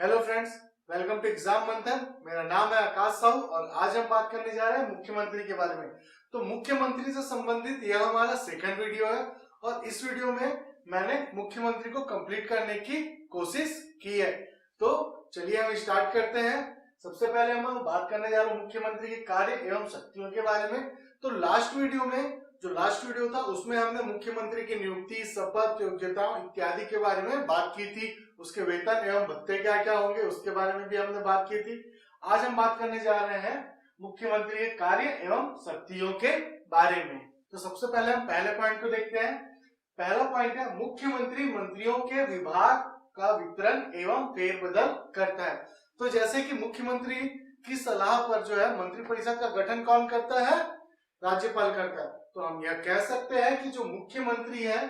Hello friends, welcome to exam Manthan. मेरा नाम है आकाश साहू और आज हम बात करने जा रहे हैं मुख्यमंत्री के बारे में। तो मुख्यमंत्री से संबंधित यह हमारा सेकंड वीडियो है और इस वीडियो में मैंने मुख्यमंत्री को कंप्लीट करने की कोशिश की है। तो चलिए हम स्टार्ट करते हैं। सबसे पहले हम बात करने जा रहे हैं मुख्यमंत्री के कार्य एवं शक्तियों के बारे में। तो लास्ट वीडियो था उसमें हमने मुख्यमंत्री की नियुक्ति, शपथ, योग्यता इत्यादि के बारे में बात की थी। उसके वेतन एवं भत्ते क्या क्या होंगे उसके बारे में भी हमने बात की थी। आज हम बात करने जा रहे हैं मुख्यमंत्री के कार्य एवं शक्तियों के बारे में। तो सबसे पहले हम पहले पॉइंट को देखते हैं। पहला पॉइंट है मुख्यमंत्री मंत्रियों के विभाग का वितरण एवं फेरबदल करता है। तो जैसे कि मुख्यमंत्री की सलाह पर जो है मंत्रिपरिषद का गठन कौन करता है? राज्यपाल करता है। तो हम यह कह सकते हैं कि जो मुख्यमंत्री है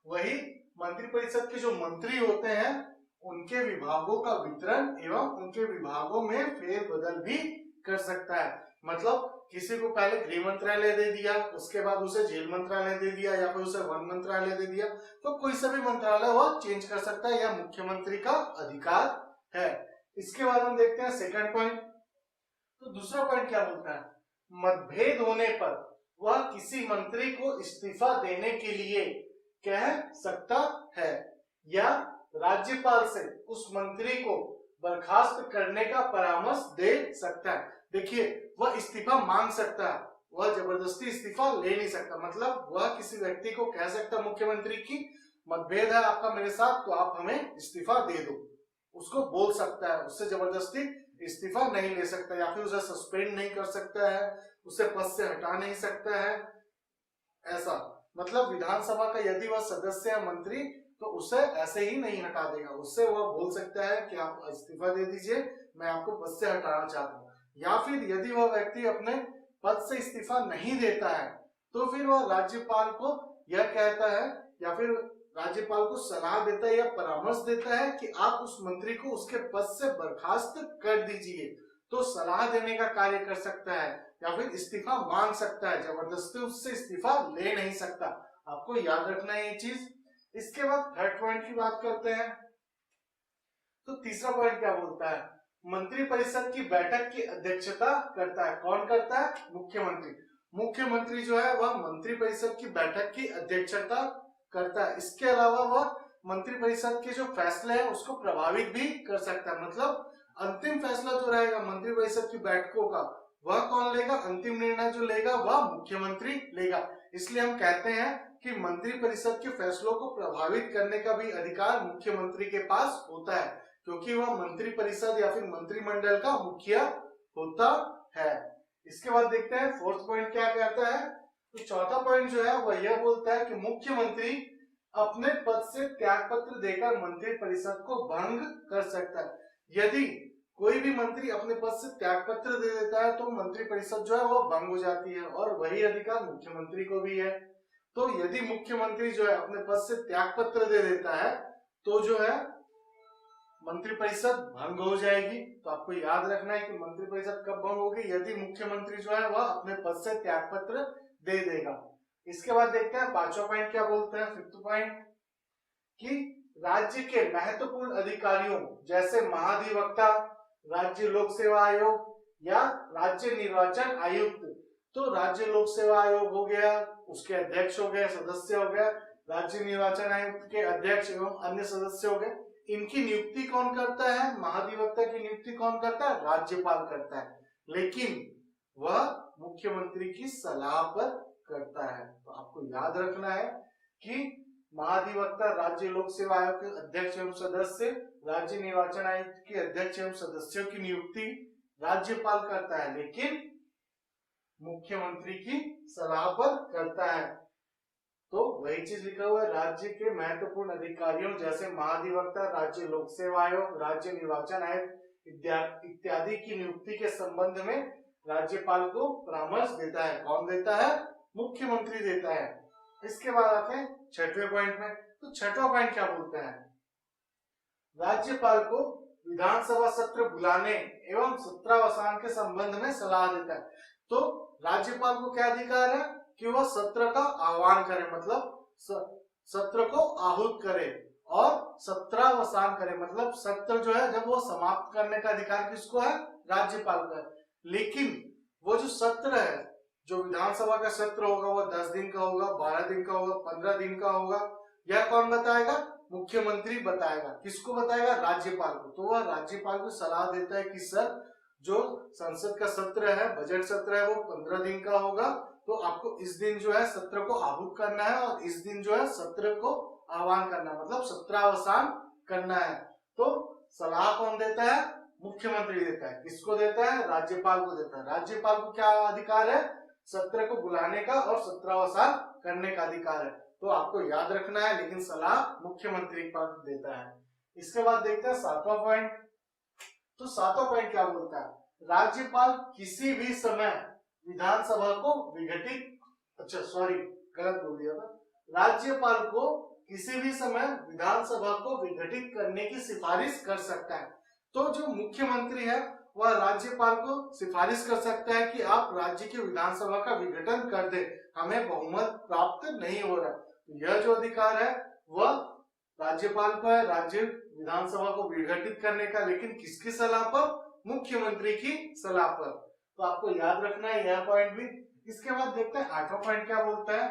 वही मंत्रिपरिषद के जो मंत्री होते हैं उनके विभागों का वितरण एवं उनके विभागों में फेरबदल भी कर सकता है। मतलब किसी को पहले गृह मंत्रालय दे दिया, उसके बाद उसे जेल मंत्रालय दे दिया या फिर उसे वन मंत्रालय दे दिया, तो कोई सा भी मंत्रालय वो चेंज कर सकता है। यह मुख्यमंत्री का अधिकार है। इसके बाद हम देखते हैं सेकंड पॉइंट। तो दूसरा पॉइंट क्या बोलता है? मतभेद होने पर वह किसी मंत्री को इस्तीफा देने के लिए कह सकता है या राज्यपाल से उस मंत्री को बर्खास्त करने का परामर्श दे सकता है। देखिए, वह इस्तीफा मांग सकता है, वह जबरदस्ती इस्तीफा ले नहीं सकता। मतलब वह किसी व्यक्ति को कह सकता है मुख्यमंत्री की मतभेद है आपका मेरे साथ, तो आप हमें इस्तीफा दे दो, उसको बोल सकता है। उससे जबरदस्ती इस्तीफा नहीं ले सकता या फिर उसे सस्पेंड नहीं कर सकता है, उसे पद से हटा नहीं सकता है। ऐसा मतलब विधानसभा का यदि वह सदस्य है मंत्री तो उसे ऐसे ही नहीं हटा देगा, उससे वह बोल सकता है कि आप इस्तीफा दे दीजिए, मैं आपको पद से हटाना चाहता हूँ। या फिर यदि वह व्यक्ति अपने पद से इस्तीफा नहीं देता है तो फिर वह राज्यपाल को यह कहता है या फिर राज्यपाल को सलाह देता है या परामर्श देता है कि आप उस मंत्री को उसके पद से बर्खास्त कर दीजिए। तो सलाह देने का कार्य कर सकता है या फिर इस्तीफा मांग सकता है, जबरदस्ती उससे इस्तीफा ले नहीं सकता। आपको याद रखना है ये चीज। इसके बाद थर्ड पॉइंट की बात करते हैं। तो तीसरा पॉइंट क्या बोलता है? मंत्रिपरिषद की बैठक की अध्यक्षता करता है। कौन करता है? मुख्यमंत्री। मुख्यमंत्री जो है वह मंत्रिपरिषद की बैठक की अध्यक्षता करता है। इसके अलावा वह मंत्रिपरिषद के जो फैसले हैं उसको प्रभावित भी कर सकता है। मतलब अंतिम फैसला जो रहेगा मंत्रिपरिषद की बैठकों का वह कौन लेगा? अंतिम निर्णय जो लेगा वह मुख्यमंत्री लेगा। इसलिए हम कहते हैं कि मंत्रिपरिषद के फैसलों को प्रभावित करने का भी अधिकार मुख्यमंत्री के पास होता है, क्योंकि वह मंत्रिपरिषद या फिर मंत्रिमंडल का मुखिया होता है। इसके बाद देखते हैं फोर्थ पॉइंट क्या कहता है। तो चौथा पॉइंट जो है वह यह बोलता है कि मुख्यमंत्री अपने पद से त्याग पत्र देकर मंत्रिपरिषद को भंग कर सकता है। यदि कोई भी मंत्री अपने पद से त्याग पत्र दे देता है तो मंत्रिपरिषद जो है वो भंग हो जाती है और वही अधिकार मुख्यमंत्री को भी है। तो यदि मुख्यमंत्री जो है अपने पद से त्याग पत्र दे देता है तो जो है मंत्रिपरिषद भंग हो जाएगी। तो आपको याद रखना है कि मंत्रिपरिषद कब भंग होगी? यदि मुख्यमंत्री जो है वह अपने पद से त्याग पत्र दे देगा। इसके बाद देखते हैं पांचवा पॉइंट क्या बोलते हैं। फिफ्थ पॉइंट कि राज्य के महत्वपूर्ण अधिकारियों जैसे महाधिवक्ता, राज्य लोक सेवा आयोग या राज्य निर्वाचन आयुक्त, तो राज्य लोक सेवा आयोग हो गया, उसके अध्यक्ष हो गए, सदस्य हो गया, राज्य निर्वाचन आयुक्त के अध्यक्ष एवं अन्य सदस्य हो गए, इनकी नियुक्ति कौन करता है? महाधिवक्ता की नियुक्ति कौन करता है? राज्यपाल करता है, लेकिन वह मुख्यमंत्री की सलाह पर करता है। तो आपको याद रखना है कि महाधिवक्ता, राज्य लोक सेवा आयोग के अध्यक्ष एवं सदस्य, राज्य निर्वाचन आयुक्त के अध्यक्ष एवं सदस्यों की नियुक्ति राज्यपाल करता है, लेकिन मुख्यमंत्री की सलाह पर करता है। तो वही चीज लिखा हुआ है, राज्य के महत्वपूर्ण अधिकारियों जैसे महाधिवक्ता, राज्य लोक सेवा आयोग, राज्य निर्वाचन आयोग इत्यादि की नियुक्ति के संबंध में राज्यपाल को परामर्श देता है। कौन देता है? मुख्यमंत्री देता है। इसके बाद आते हैं छठवें पॉइंट में। तो छठवां पॉइंट क्या बोलता है? राज्यपाल को विधानसभा सत्र बुलाने एवं सत्रावसान के संबंध में सलाह देता है। तो राज्यपाल को क्या अधिकार है कि वह सत्र का आह्वान करे, मतलब सत्र को आहूत करे और सत्रावसान करे, मतलब सत्र जो है जब वो समाप्त करने का अधिकार किसको है? राज्यपाल को है। लेकिन वो जो सत्र है, जो विधानसभा का सत्र होगा वो 10 दिन का होगा, 12 दिन का होगा, 15 दिन का होगा, यह कौन बताएगा? मुख्यमंत्री बताएगा। किसको बताएगा? राज्यपाल को। तो वह राज्यपाल को सलाह देता है कि सर जो संसद का सत्र है, बजट सत्र है, वो 15 दिन का होगा, तो आपको इस दिन जो है सत्र को आहूत करना है और इस दिन जो है सत्र को आह्वान करना है, मतलब सत्रावसान करना है। तो सलाह कौन देता है? मुख्यमंत्री देता है। किसको देता है? राज्यपाल को देता है। राज्यपाल को क्या अधिकार है? सत्र को बुलाने का और सत्रावसान करने का अधिकार है। तो आपको याद रखना है, लेकिन सलाह मुख्यमंत्री पर देता है। इसके बाद देखते हैं 7वां पॉइंट। तो 7वां पॉइंट क्या बोलता है? राज्यपाल किसी भी समय विधानसभा को विघटित, गलत बोल दिया था। राज्यपाल को किसी भी समय विधानसभा को विघटित करने की सिफारिश कर सकता है। तो जो मुख्यमंत्री है वह राज्यपाल को सिफारिश कर सकता है कि आप राज्य की विधानसभा का विघटन कर दे, हमें बहुमत प्राप्त नहीं हो रहा। तो यह जो अधिकार है वह राज्यपाल को है, राज्य विधानसभा को विघटित करने का, लेकिन किसकी सलाह पर? मुख्यमंत्री की सलाह पर। तो आपको याद रखना है यह पॉइंट भी। इसके बाद देखते हैं 8वां पॉइंट क्या बोलता है?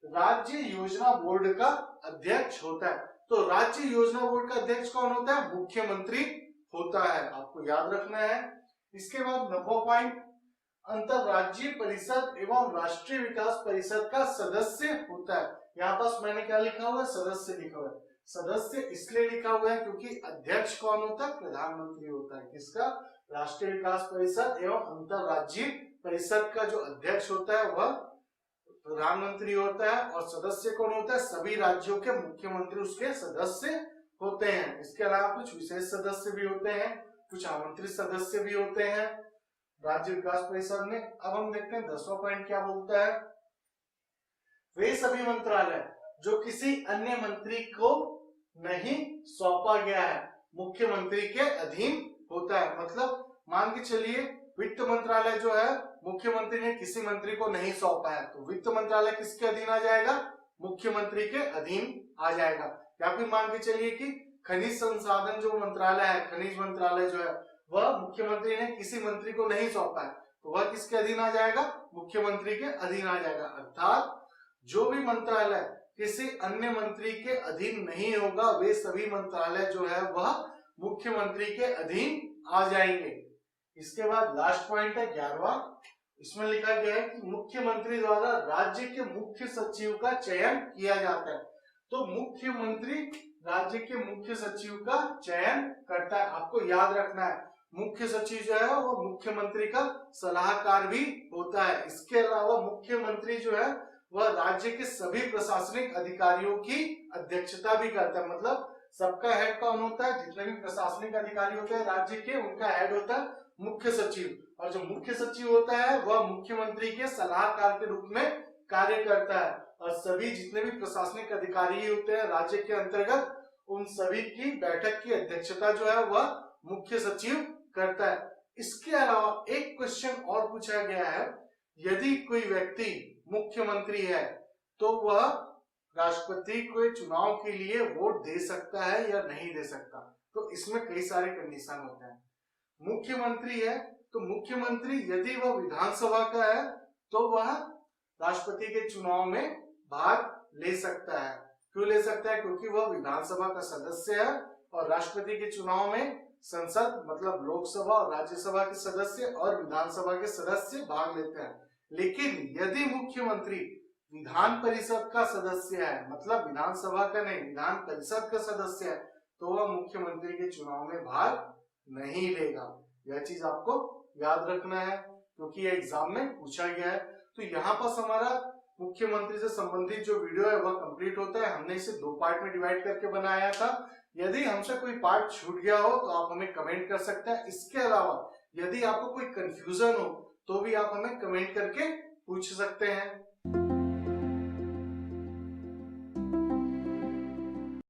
राज्य योजना बोर्ड का अध्यक्ष होता है। तो राज्य योजना बोर्ड का अध्यक्ष कौन होता है? मुख्यमंत्री होता है, आपको याद रखना है। इसके बाद 9वां पॉइंट, अंतरराज्यीय परिषद एवं राष्ट्रीय विकास परिषद का सदस्य होता है। यहाँ पास मैंने क्या लिखा हुआ है? सदस्य लिखा हुआ है। सदस्य इसलिए लिखा हुआ है क्योंकि अध्यक्ष कौन होता है? प्रधानमंत्री होता है। किसका? राष्ट्रीय विकास परिषद एवं अंतरराज्यीय परिषद का जो अध्यक्ष होता है वह प्रधानमंत्री होता है, और सदस्य कौन होता है? सभी राज्यों के मुख्यमंत्री उसके सदस्य होते हैं। इसके अलावा कुछ विशेष सदस्य भी होते हैं, कुछ आमंत्रित सदस्य भी होते हैं राज्य विकास परिषद में। अब हम देखते हैं 10वां पॉइंट क्या बोलता है? वे सभी मंत्रालय जो किसी अन्य मंत्री को नहीं सौंपा गया है मुख्यमंत्री के अधीन होता है। मतलब मान के चलिए वित्त मंत्रालय जो है मुख्यमंत्री ने किसी मंत्री को नहीं सौंपा है, तो वित्त मंत्रालय किसके अधीन आ जाएगा? मुख्यमंत्री के अधीन आ जाएगा। या फिर मान के चलिए कि खनिज संसाधन जो मंत्रालय है, खनिज मंत्रालय जो है वह मुख्यमंत्री ने किसी मंत्री को नहीं सौंपा है, तो वह किसके अधीन आ जाएगा? मुख्यमंत्री के अधीन आ जाएगा। अर्थात जो भी मंत्रालय किसी अन्य मंत्री के अधीन नहीं होगा वे सभी मंत्रालय जो है वह मुख्यमंत्री के अधीन आ जाएंगे। इसके बाद लास्ट पॉइंट है 11वां। इसमें लिखा गया है कि मुख्यमंत्री द्वारा राज्य के मुख्य सचिव का चयन किया जाता है। तो मुख्यमंत्री राज्य के मुख्य सचिव का चयन करता है। आपको याद रखना है मुख्य सचिव जो है वो मुख्यमंत्री का सलाहकार भी होता है। इसके अलावा मुख्यमंत्री जो है वह राज्य के सभी प्रशासनिक अधिकारियों की अध्यक्षता भी करता है। मतलब सबका हेड कौन होता है? जितने भी प्रशासनिक अधिकारी होते हैं राज्य के, उनका हेड होता है मुख्य सचिव, और जो मुख्य सचिव होता है वह मुख्यमंत्री के सलाहकार के रूप में कार्य करता है, और सभी जितने भी प्रशासनिक अधिकारी होते हैं राज्य के अंतर्गत उन सभी की बैठक की अध्यक्षता जो है वह मुख्य सचिव करता है। इसके अलावा एक क्वेश्चन और पूछा गया है, यदि कोई व्यक्ति मुख्यमंत्री है तो वह राष्ट्रपति को चुनाव के लिए वोट दे सकता है या नहीं दे सकता? तो इसमें कई सारे कंडीशन होते हैं। मुख्यमंत्री है तो मुख्यमंत्री यदि वह विधानसभा का है तो वह राष्ट्रपति के चुनाव में भाग ले सकता है। क्यों ले सकता है? क्योंकि वह विधानसभा का सदस्य है, और राष्ट्रपति के चुनाव में संसद मतलब लोकसभा और राज्यसभा के सदस्य और विधानसभा के सदस्य भाग लेते हैं। लेकिन यदि मुख्यमंत्री विधान परिषद का सदस्य है, मतलब विधानसभा का नहीं, विधान परिषद का सदस्य है, तो वह मुख्यमंत्री के चुनाव में भाग नहीं लेगा। यह चीज आपको याद रखना है क्योंकि यह एग्जाम में पूछा गया है। तो यहाँ पर हमारा मुख्यमंत्री से संबंधित जो वीडियो है वह कंप्लीट होता है। हमने इसे 2 पार्ट में डिवाइड करके बनाया था। यदि हमसे कोई पार्ट छूट गया हो तो आप हमें कमेंट कर सकते हैं। इसके अलावा यदि आपको कोई कंफ्यूजन हो तो भी आप हमें कमेंट करके पूछ सकते हैं।